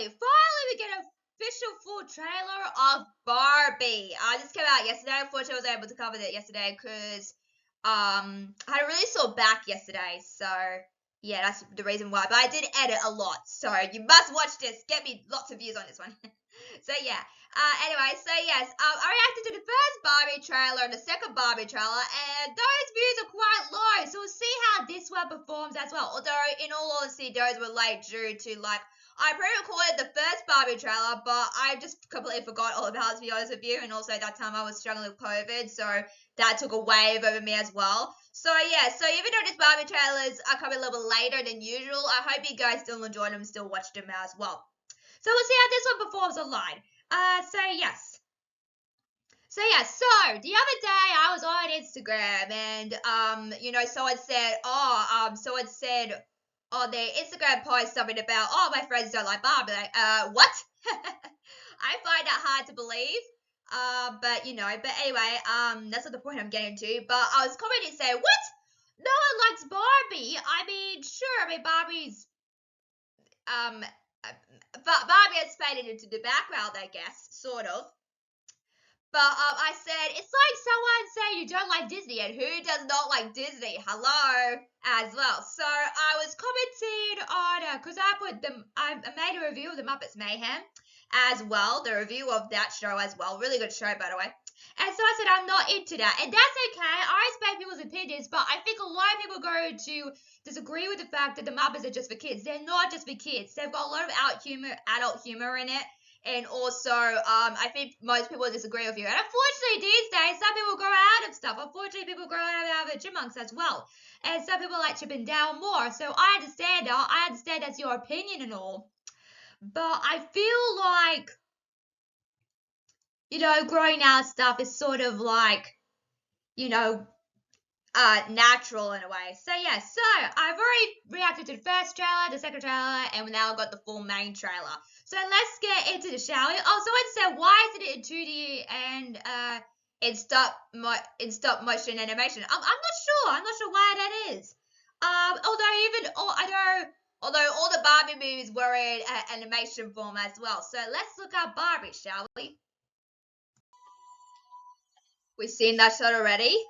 finally we get an official full trailer of Barbie. This came out yesterday. Unfortunately, I was able to cover it yesterday because I had a really sore back yesterday. So yeah, that's the reason why. But I did edit a lot, so you must watch this. Get me lots of views on this one. So yeah. Anyway, so yes, I reacted to the first Barbie trailer and the second Barbie trailer, and those views are quite low. So we'll see how this one performs as well. Although, in all honesty, those were late due to I pre-recorded the first Barbie trailer, but I just completely forgot all about it, to be honest with you. And also that time I was struggling with COVID, so that took a wave over me as well. So yeah, so even though these Barbie trailers are coming a little bit later than usual, I hope you guys still enjoyed them, still watched them as well. So we'll see how this one performs online. So the other day I was on Instagram and someone said, their Instagram post something about, my friends don't like Barbie. Like, what? I find that hard to believe. But anyway, that's not the point I'm getting to. But I was commenting saying, what? No one likes Barbie. I mean, sure, Barbie's Barbie has faded into the background, I guess, sort of. But I said, it's like someone saying you don't like Disney, and who does not like Disney? Hello, as well. So I was commenting on, because I made a review of the Muppets Mayhem as well, the review of that show as well. Really good show, by the way. And so I said, I'm not into that. And that's okay. I respect people's opinions, but I think a lot of people go to disagree with the fact that the Muppets are just for kids. They're not just for kids. They've got a lot of adult humor in it. And also, I think most people disagree with you. And unfortunately, these days, some people grow out of stuff. Unfortunately, people grow out of the chipmunks as well. And some people like Chip and Dale more. So I understand that. I understand that's your opinion and all. But I feel like, growing out stuff is sort of like, natural in a way. So yeah, I've already reacted to the first trailer, the second trailer, and we now got the full main trailer. So let's get into the shall we? Oh, someone said, why isn't it in 2D and in stop motion animation? I'm not sure. I'm not sure why that is. Although all the Barbie movies were in animation form as well. So let's look up Barbie, shall we? We've seen that shot already.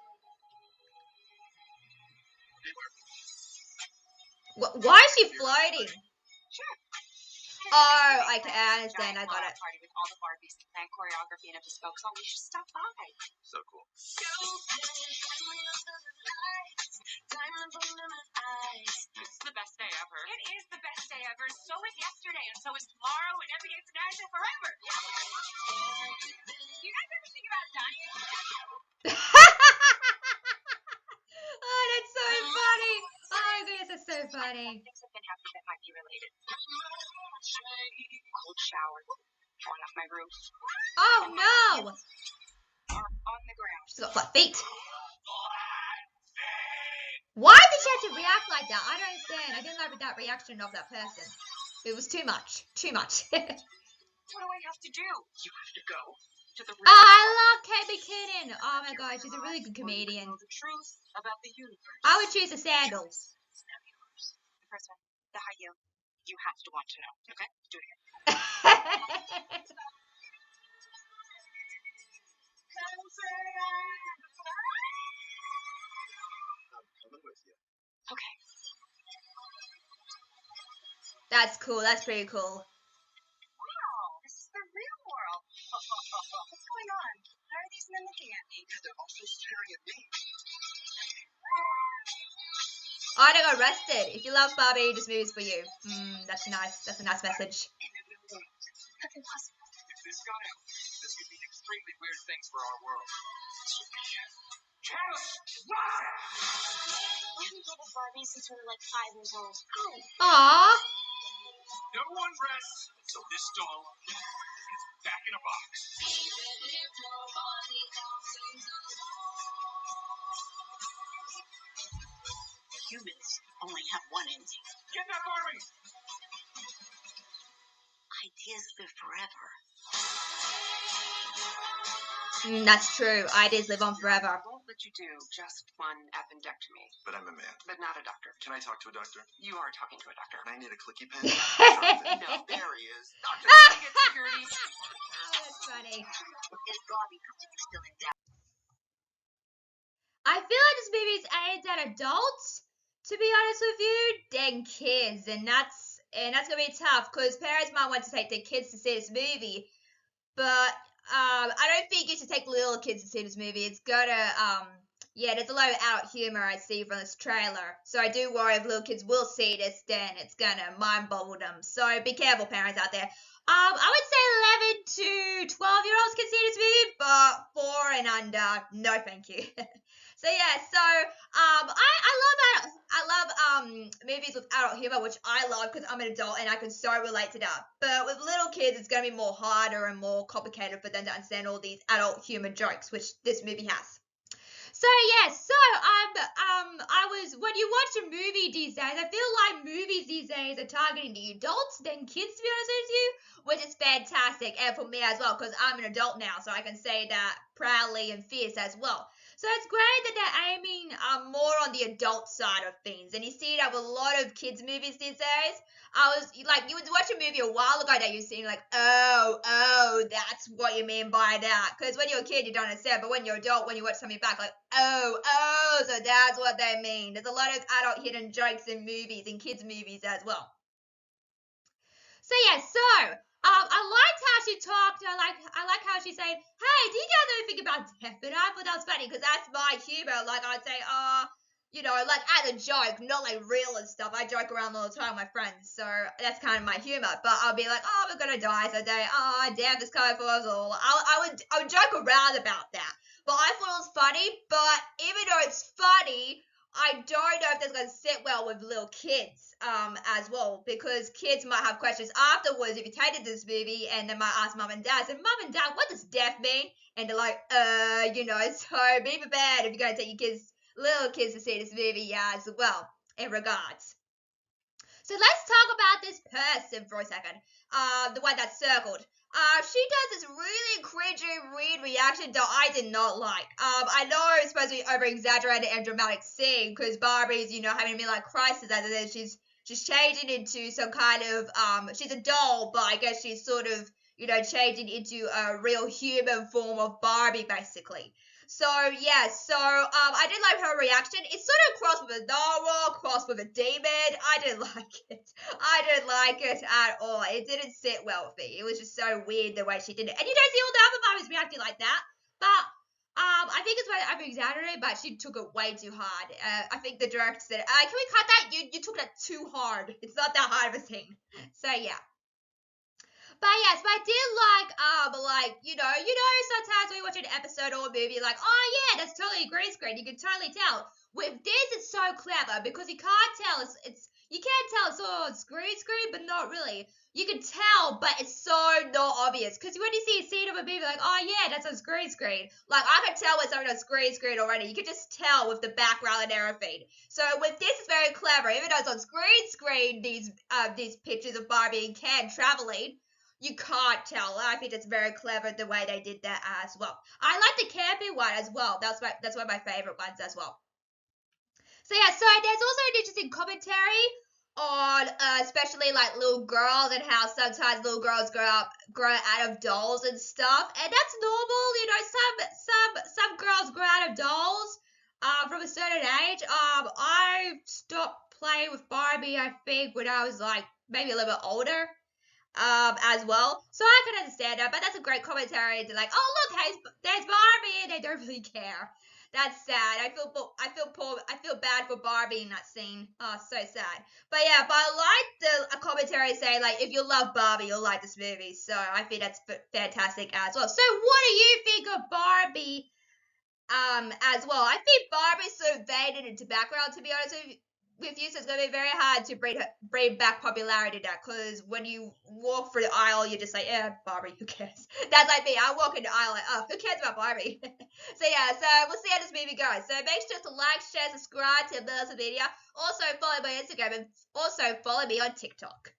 Why is she floating? Sure. Oh, I understand. I got it. Party with all the Barbies, plan choreography, and a bespoke song. We should stop by. So cool. It's the best day ever. It is the best day ever. So is yesterday, and so is tomorrow, and every day tonight and forever. Do you guys ever think about dying? Oh, that's so funny. Oh my goodness, that's so funny. Things have been happening that might be related. Cold shower, falling off my roof. Oh no! Are on the ground. She's got flat feet. Why did she have to react like that? I don't understand. I didn't like that reaction of that person. It was too much. Too much. What do I have to do? You have to go to the Oh, I love Kate McKinnon. Oh my god, she's a really good comedian. The truth about the universe. I would choose the sandals. The first one, the high heel. You have to want to know. Okay, do it again. I'm coming with you. Okay. That's cool. That's pretty cool. Wow, this is the real world. What's going on? How are these men looking at me? They're also staring at me. Oh, I got arrested. If you love Barbie, this movie's for you. That's nice. That's a nice message. That's impossible. If this got out, this could mean extremely weird things for our world. This would be catastrophic! We haven't played with Barbie since we were like 5 years old. Aww. No one rests until this doll is back in a box. Humans only have one ending. Get that Barbie! Ideas live forever. That's true. Ideas live on forever. I won't let you do just one appendectomy. But I'm a man. But not a doctor. Can I talk to a doctor? You are talking to a doctor. I need a clicky pen. No, there he is. because you're still in doubt. I feel like this movie is aimed at adults, to be honest with you, than kids, and that's gonna be tough because parents might want to take their kids to see this movie, but I don't think you should take little kids to see this movie. It's gonna yeah, there's a lot of adult humor I see from this trailer, so I do worry if little kids will see this, then it's gonna mind boggle them. So be careful, parents out there. I would say 11 to 12-year-olds can see this movie, but 4 and under, no, thank you. So yeah, I love movies with adult humor, which I love because I'm an adult and I can so relate to that. But with little kids, it's gonna be more harder and more complicated for them to understand all these adult humor jokes, which this movie has. So yeah, I was when you watch a movie these days, I feel like movies these days are targeting the adults than kids, to be honest with you, which is fantastic, and for me as well, because I'm an adult now, so I can say that proudly and fierce as well. So it's great that they're aiming more on the adult side of things, and you see that with a lot of kids movies these days. I was like, you would watch a movie a while ago that you're seeing like, oh, that's what you mean by that. Because when you're a kid, you don't understand, but when you're adult, when you watch something back, like, oh, so that's what they mean. There's a lot of adult hidden jokes in movies, in kids movies as well. So yeah, I liked how she talked. I like how she said, "Hey, do you guys ever think about death?" And I thought that was funny because that's my humor. Like I'd say, like as a joke, not like real and stuff. I joke around all the time with my friends, so that's kind of my humor. But I'll be like, "Oh, we're gonna die someday. Oh, death is coming for us all." I would joke around about that. But I thought it was funny. But even though it's funny, I don't know if that's going to sit well with little kids as well, because kids might have questions afterwards if you take it to this movie, and they might ask mum and dad, so mum and dad, what does death mean? And they're like, so be prepared if you're going to take your kids, little kids, to see this movie as well, in regards. So let's talk about this person for a second, the one that's circled. She does this really cringy, weird reaction that I did not like. I know it's supposed to be over-exaggerated and dramatic scene because Barbie's, having a midlife crisis, as it is. She's changing into some kind of, she's a doll, but I guess she's sort of, changing into a real human form of Barbie, basically. So yeah, I did like her reaction. It's sort of crossed with a narwhal, crossed with a demon. I didn't like it. I didn't like it at all. It didn't sit well with me. It was just so weird the way she did it. And you don't see all the other Barbies reacting like that. But I think it's way over exaggerated, but she took it way too hard. I think the director said, "Can we cut that? You took that too hard. It's not that hard of a thing." So yeah. But yes, but I did sometimes we watch an episode or a movie, like, oh yeah, that's totally green screen. You can totally tell. With this, it's so clever because you can't tell. You can't tell it's green screen, but not really. You can tell, but it's so not obvious. Because when you see a scene of a movie, like, oh yeah, that's on green screen. Like I can tell when something on green screen already. You can just tell with the background and everything. So with this, it's very clever. Even though it's on green screen, these pictures of Barbie and Ken traveling. You can't tell. I think it's very clever the way they did that as well. I like the camping one as well. That's one of my favorite ones as well. So yeah, so there's also an interesting commentary on especially like little girls and how sometimes little girls grow out of dolls and stuff, and that's normal. Some girls grow out of dolls from a certain age. I stopped playing with Barbie, I think, when I was like maybe a little bit older as well. So I can understand that, but that's a great commentary to like, oh look, hey, there's Barbie, and they don't really care. That's sad. I feel bad for Barbie in that scene. Oh, so sad. But yeah, but I like the commentary saying like, if you love Barbie, you'll like this movie. So I think that's fantastic as well. So what do you think of Barbie? As well, I think Barbie's sort of faded into background, to be honest with you, so it's going to be very hard to bring back popularity to that, because when you walk through the aisle, you're just like, yeah, Barbie, who cares? That's like me. I walk in the aisle like, oh, who cares about Barbie? So yeah, so we'll see how this movie goes. So make sure to like, share, subscribe to the video. Also follow me on Instagram, and also follow me on TikTok.